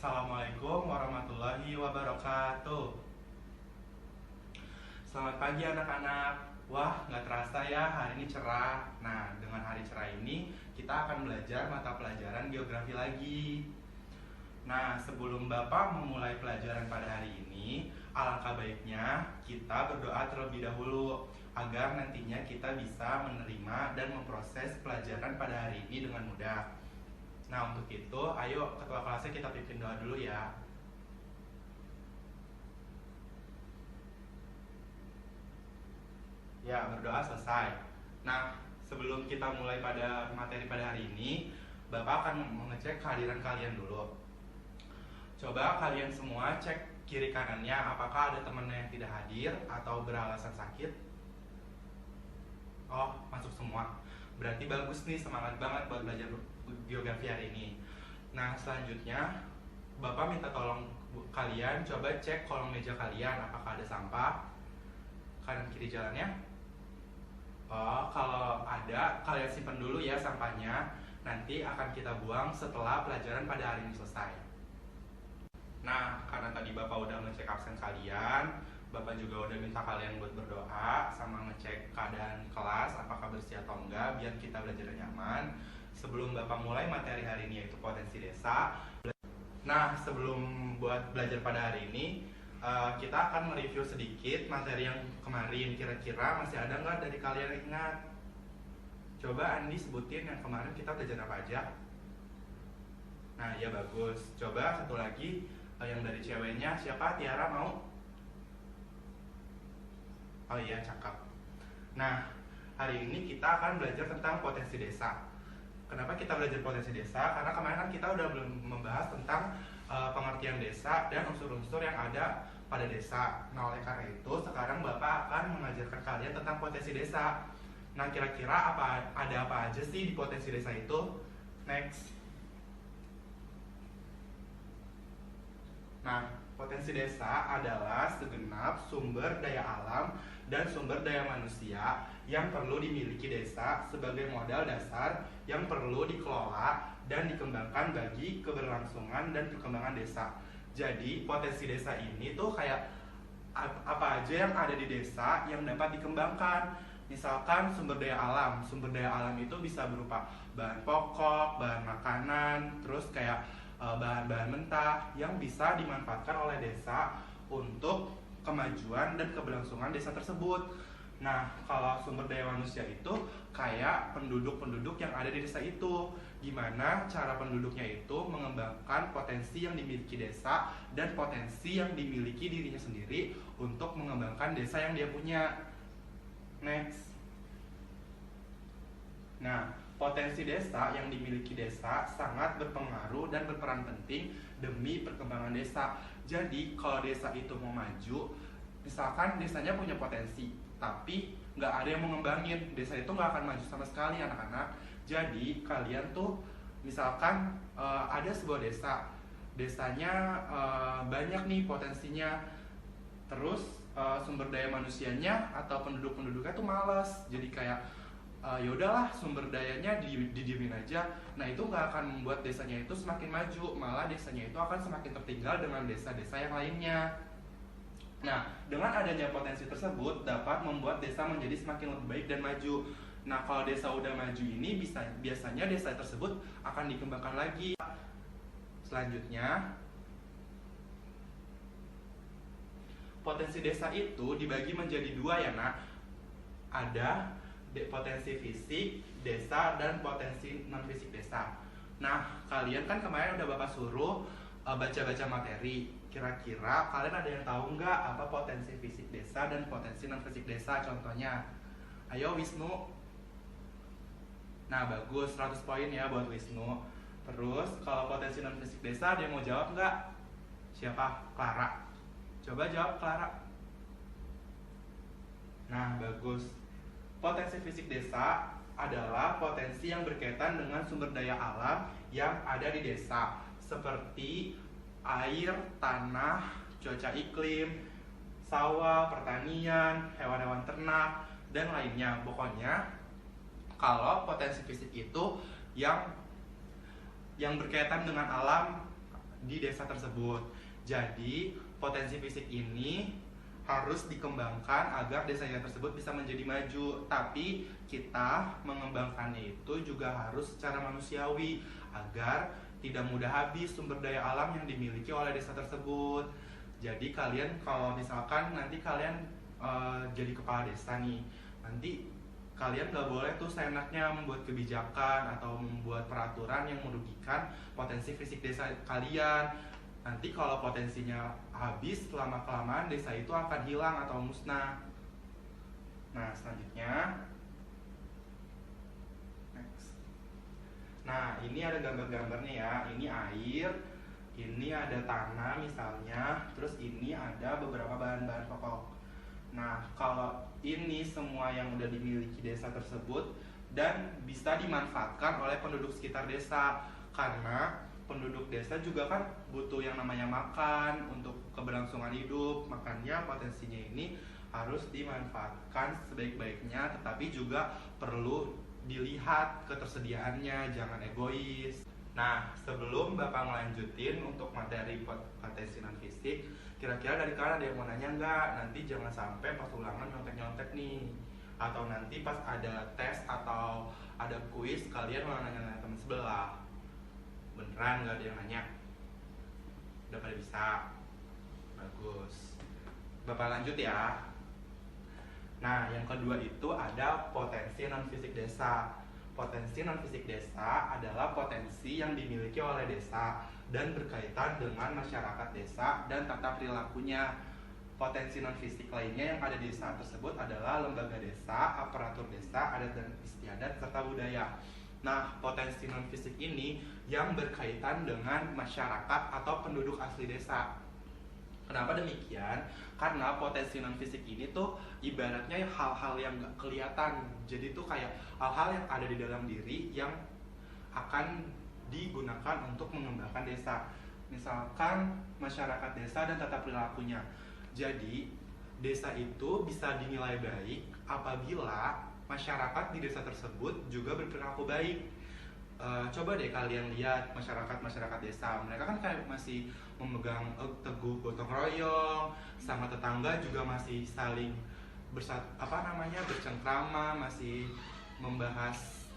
Assalamualaikum warahmatullahi wabarakatuh. Selamat pagi anak-anak. Wah, nggak terasa ya hari ini cerah. Nah, dengan hari cerah ini kita akan belajar mata pelajaran geografi lagi. Nah, sebelum Bapak memulai pelajaran pada hari ini, alangkah baiknya kita berdoa terlebih dahulu agar nantinya kita bisa menerima dan memproses pelajaran pada hari ini dengan mudah. Nah, untuk itu, ayo ketua kelasnya kita pimpin doa dulu ya. Ya, berdoa selesai. Nah, sebelum kita mulai pada materi pada hari ini, Bapak akan mengecek kehadiran kalian dulu. Coba kalian semua cek kiri kanannya, apakah ada temannya yang tidak hadir atau beralasan sakit? Oh, masuk semua. Berarti bagus nih, semangat banget buat belajar geografi hari ini. Nah, selanjutnya Bapak minta tolong kalian coba cek kolong meja kalian, apakah ada sampah kanan kiri jalannya. Oh, kalau ada, kalian simpan dulu ya sampahnya. Nanti akan kita buang setelah pelajaran pada hari ini selesai. Nah, karena tadi Bapak udah ngecek absen kalian, Bapak juga udah minta kalian buat berdoa sama ngecek keadaan kelas apakah bersih atau enggak biar kita belajar nyaman. Sebelum Bapak mulai materi hari ini yaitu potensi desa. Nah, sebelum buat belajar pada hari ini, kita akan mereview sedikit materi yang kemarin. Kira-kira masih ada nggak dari kalian yang ingat? Coba Andi sebutin yang kemarin kita belajar apa aja. Nah, ya bagus. Coba satu lagi yang dari ceweknya, siapa? Tiara mau? Oh iya, cakep. Nah, hari ini kita akan belajar tentang potensi desa. Kenapa kita belajar potensi desa? Karena kemarin kan kita udah belum membahas tentang pengertian desa dan unsur-unsur yang ada pada desa. Nah, oleh karena itu sekarang Bapak akan mengajarkan kalian tentang potensi desa. Nah, kira-kira ada apa aja sih di potensi desa itu? Next. Nah, potensi desa adalah segenap sumber daya alam dan sumber daya manusia yang perlu dimiliki desa sebagai modal dasar yang perlu dikelola dan dikembangkan bagi keberlangsungan dan perkembangan desa. Jadi, potensi desa ini tuh kayak apa aja yang ada di desa yang dapat dikembangkan. Misalkan sumber daya alam. Sumber daya alam itu bisa berupa bahan pokok, bahan makanan, terus kayak bahan-bahan mentah yang bisa dimanfaatkan oleh desa untuk kemajuan dan keberlangsungan desa tersebut. Nah, kalau sumber daya manusia itu kayak penduduk-penduduk yang ada di desa itu. Gimana cara penduduknya itu mengembangkan potensi yang dimiliki desa dan potensi yang dimiliki dirinya sendiri untuk mengembangkan desa yang dia punya. Next. Nah, potensi desa yang dimiliki desa sangat berpengaruh dan berperan penting demi perkembangan desa. Jadi, kalau desa itu mau maju, misalkan desanya punya potensi, tapi nggak ada yang mau ngembangin, desa itu nggak akan maju sama sekali anak-anak. Jadi, kalian tuh misalkan ada sebuah desa, desanya banyak nih potensinya, terus sumber daya manusianya atau penduduk-penduduknya tuh malas, jadi kayak ya udahlah sumber dayanya didiemin aja. Nah, itu nggak akan membuat desanya itu semakin maju, malah desanya itu akan semakin tertinggal dengan desa-desa yang lainnya. Nah, dengan adanya potensi tersebut dapat membuat desa menjadi semakin lebih baik dan maju. Nah, kalau desa udah maju ini biasanya desa tersebut akan dikembangkan lagi. Selanjutnya, potensi desa itu dibagi menjadi dua ya nak. Ada potensi fisik desa dan potensi non fisik desa. Nah, kalian kan kemarin udah Bapak suruh baca-baca materi. Kira-kira kalian ada yang tahu nggak apa potensi fisik desa dan potensi non fisik desa contohnya? Ayo Wisnu. Nah, bagus, 100 poin ya buat Wisnu. Terus kalau potensi non fisik desa ada yang mau jawab nggak? Siapa? Clara. Coba jawab Clara. Nah, bagus. Potensi fisik desa adalah potensi yang berkaitan dengan sumber daya alam yang ada di desa, seperti air, tanah, cuaca iklim, sawah, pertanian, hewan-hewan ternak, dan lainnya. Pokoknya, kalau potensi fisik itu yang berkaitan dengan alam di desa tersebut. Jadi potensi fisik ini harus dikembangkan agar desanya tersebut bisa menjadi maju. Tapi kita mengembangkannya itu juga harus secara manusiawi agar tidak mudah habis sumber daya alam yang dimiliki oleh desa tersebut. Jadi kalian kalau misalkan nanti kalian jadi kepala desa nih, nanti kalian nggak boleh tuh seenaknya membuat kebijakan atau membuat peraturan yang merugikan potensi fisik desa kalian. Nanti kalau potensinya habis, lama-kelamaan desa itu akan hilang atau musnah. Nah, selanjutnya next. Nah, ini ada gambar-gambar nih ya. Ini air, ini ada tanah misalnya, terus ini ada beberapa bahan-bahan pokok. Nah, kalau ini semua yang udah dimiliki desa tersebut dan bisa dimanfaatkan oleh penduduk sekitar desa, karena penduduk desa juga kan butuh yang namanya makan untuk keberlangsungan hidup. Makanya potensinya ini harus dimanfaatkan sebaik-baiknya, tetapi juga perlu dilihat ketersediaannya, jangan egois. Nah, sebelum Bapak melanjutin untuk materi potensi non fisik, kira-kira dari kalian ada yang mau nanya nggak? Nanti jangan sampai pas ulangan nyontek-nyontek nih, atau nanti pas ada tes atau ada kuis kalian malah nanya-nanya teman sebelah. Beneran nggak ada yang nanya? Udah pada bisa? Bagus. Bapak lanjut ya. Nah, yang kedua itu ada potensi non fisik desa. Potensi non fisik desa adalah potensi yang dimiliki oleh desa dan berkaitan dengan masyarakat desa dan tata perilakunya. Potensi non fisik lainnya yang ada di desa tersebut adalah lembaga desa, aparatur desa, adat dan istiadat serta budaya. Nah, potensi non fisik ini yang berkaitan dengan masyarakat atau penduduk asli desa. Kenapa demikian? Karena potensi non fisik ini tuh ibaratnya hal-hal yang gak kelihatan. Jadi tuh kayak hal-hal yang ada di dalam diri yang akan digunakan untuk mengembangkan desa. Misalkan masyarakat desa dan tata perilakunya. Jadi desa itu bisa dinilai baik apabila masyarakat di desa tersebut juga berperilaku baik. Coba deh kalian lihat masyarakat desa, mereka kan kayak masih memegang teguh gotong royong, sama tetangga juga masih saling bercengkrama, masih membahas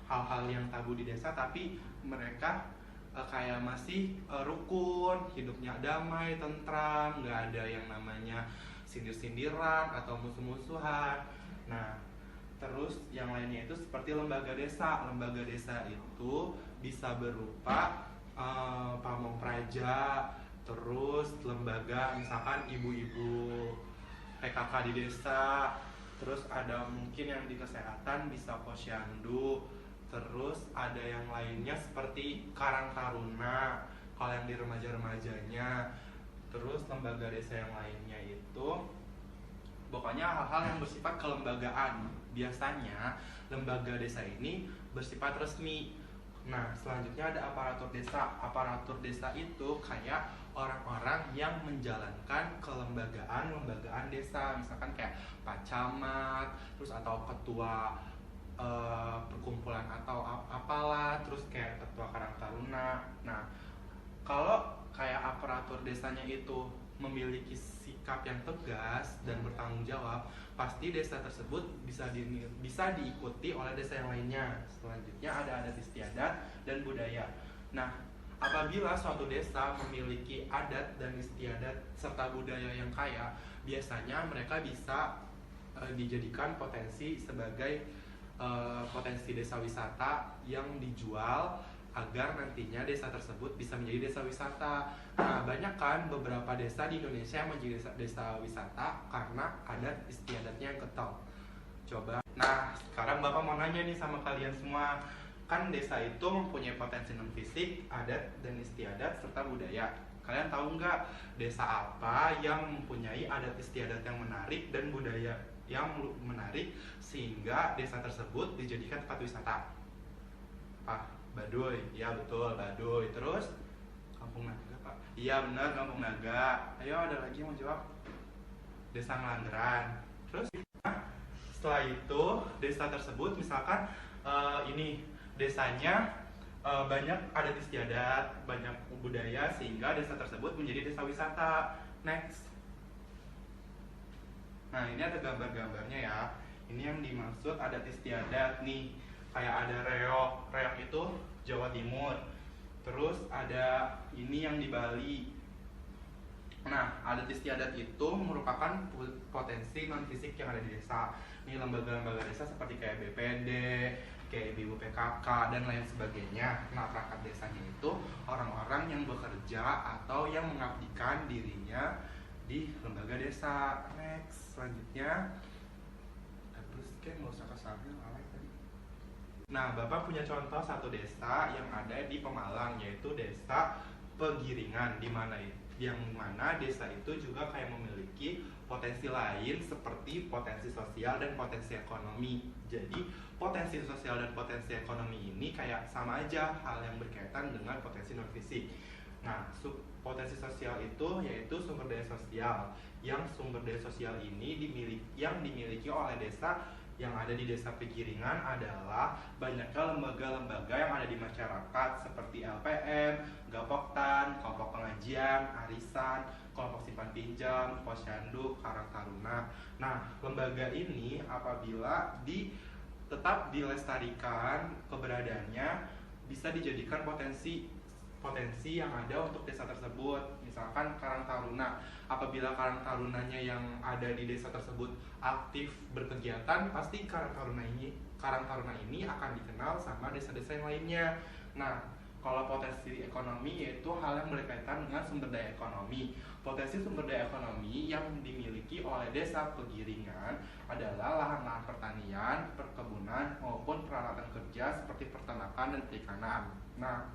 hal-hal yang tabu di desa, tapi mereka kayak masih rukun, hidupnya damai, tentram, nggak ada yang namanya sindir-sindiran atau musuh-musuhan. Nah, terus yang lainnya itu seperti lembaga desa. Lembaga desa itu bisa berupa pamong praja, terus lembaga misalkan ibu-ibu PKK di desa, terus ada mungkin yang di kesehatan bisa posyandu, terus ada yang lainnya seperti Karang Taruna kalau yang di remaja-remajanya. Terus lembaga desa yang lainnya itu pokoknya hal-hal yang bersifat kelembagaan. Biasanya lembaga desa ini bersifat resmi. Nah, selanjutnya ada aparatur desa. Aparatur desa itu kayak orang-orang yang menjalankan kelembagaan desa. Misalkan kayak Pak Camat, terus atau ketua perkumpulan atau apalah, terus kayak ketua Karang Taruna. Nah, kalau kayak aparatur desanya itu memiliki sikap yang tegas dan bertanggung jawab, pasti desa tersebut bisa diikuti oleh desa yang lainnya. Selanjutnya ada adat istiadat dan budaya. Nah, apabila suatu desa memiliki adat dan istiadat serta budaya yang kaya, biasanya mereka bisa dijadikan potensi sebagai potensi desa wisata yang dijual agar nantinya desa tersebut bisa menjadi desa wisata. Nah, banyak kan beberapa desa di Indonesia yang menjadi desa wisata karena adat istiadatnya yang kental. Coba. Nah, sekarang Bapak mau nanya nih sama kalian semua. Kan desa itu mempunyai potensi non fisik, adat dan istiadat serta budaya. Kalian tahu nggak desa apa yang mempunyai adat istiadat yang menarik dan budaya yang menarik sehingga desa tersebut dijadikan tempat wisata? Pak? Baduy, iya betul, Baduy. Terus Kampung Naga, Pak. Iya benar, Kampung Naga. Ayo, ada lagi yang mau jawab? Desa Ngelanderan. Terus setelah itu desa tersebut misalkan ini desanya banyak adat istiadat, banyak budaya sehingga desa tersebut menjadi desa wisata. Next. Nah, ini ada gambar-gambarnya ya. Ini yang dimaksud adat istiadat nih. Kayak ada reok. Reok itu Jawa Timur. Terus ada ini yang di Bali. Nah, adat istiadat itu merupakan potensi non fisik yang ada di desa. Ini lembaga-lembaga desa seperti kayak BPD, kayak Ibu PKK dan lain sebagainya. Nah, perangkat desanya itu orang-orang yang bekerja atau yang mengabdikan dirinya di lembaga desa. Next, selanjutnya. Terus kayak nggak usah kesana tadi. Nah, Bapak punya contoh satu desa yang ada di Pemalang, yaitu desa Pegiringan, yang mana desa itu juga kayak memiliki potensi lain seperti potensi sosial dan potensi ekonomi. Jadi potensi sosial dan potensi ekonomi ini kayak sama aja, hal yang berkaitan dengan potensi non fisik. Nah, potensi sosial itu yaitu sumber daya sosial, yang sumber daya sosial ini dimiliki oleh desa yang ada di desa Pegiringan adalah banyaknya lembaga-lembaga yang ada di masyarakat seperti LPM, Gapoktan, kelompok pengajian, arisan, kelompok simpan pinjam, posyandu, Karang Taruna. Nah, lembaga ini apabila tetap dilestarikan keberadaannya bisa dijadikan potensi yang ada untuk desa tersebut. Misalkan Karang Taruna, apabila Karang Tarunanya yang ada di desa tersebut aktif berkegiatan, pasti Karang Taruna ini akan dikenal sama desa-desa yang lainnya. Nah, kalau potensi ekonomi yaitu hal yang berkaitan dengan sumber daya ekonomi. Potensi sumber daya ekonomi yang dimiliki oleh desa Pegiringan adalah lahan-lahan pertanian, perkebunan maupun peralatan kerja seperti peternakan dan perikanan. Nah,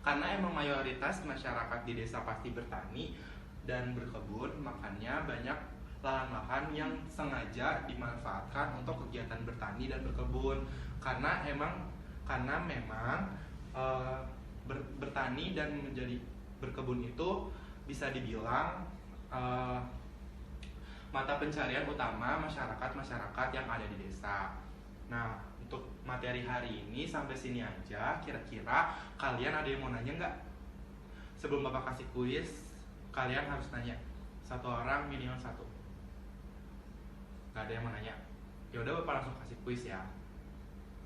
karena emang mayoritas masyarakat di desa pasti bertani dan berkebun, makanya banyak lahan-lahan yang sengaja dimanfaatkan untuk kegiatan bertani dan berkebun. Karena memang bertani dan menjadi berkebun itu bisa dibilang mata pencarian utama masyarakat yang ada di desa. Nah, untuk materi hari ini sampai sini aja. Kira-kira kalian ada yang mau nanya nggak? Sebelum Bapak kasih kuis, kalian harus nanya. Satu orang minimal satu. Nggak ada yang mau nanya? Ya udah, Bapak langsung kasih kuis ya.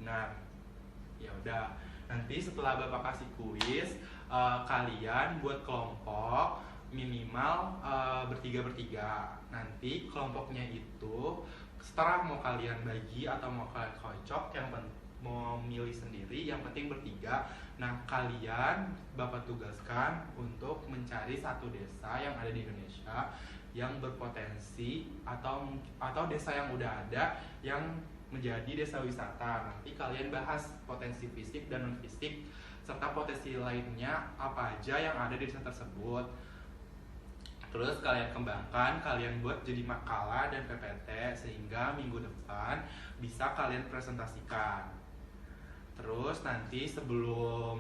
Benar. Ya udah. Nanti setelah Bapak kasih kuis, kalian buat kelompok minimal bertiga. Nanti kelompoknya itu setelah mau kalian bagi atau mau kalian kocok, mau milih sendiri, yang penting bertiga. Nah, kalian Bapak tugaskan untuk mencari satu desa yang ada di Indonesia yang berpotensi atau desa yang udah ada yang menjadi desa wisata. Nanti kalian bahas potensi fisik dan non fisik serta potensi lainnya apa aja yang ada di desa tersebut. Terus kalian kembangkan, kalian buat jadi makalah dan PPT sehingga minggu depan bisa kalian presentasikan. Terus nanti sebelum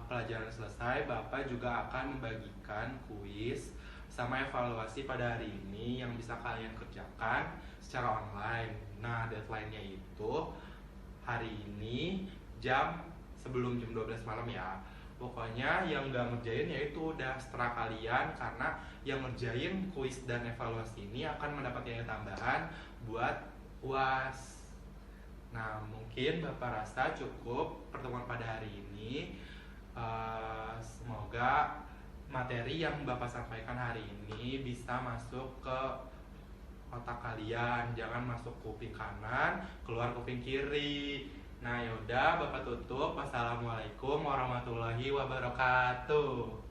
pelajaran selesai, Bapak juga akan membagikan kuis sama evaluasi pada hari ini yang bisa kalian kerjakan secara online. Nah, deadline-nya itu hari ini sebelum jam 12 malam ya. Pokoknya yang nggak ngerjain ya itu udah setelah kalian, karena yang ngerjain kuis dan evaluasi ini akan mendapat nilai tambahan buat UAS. Nah, mungkin Bapak rasa cukup pertemuan pada hari ini. Semoga materi yang Bapak sampaikan hari ini bisa masuk ke otak kalian, jangan masuk kuping kanan, keluar kuping kiri. Nah, yaudah, Bapak tutup. Wassalamualaikum warahmatullahi wabarakatuh.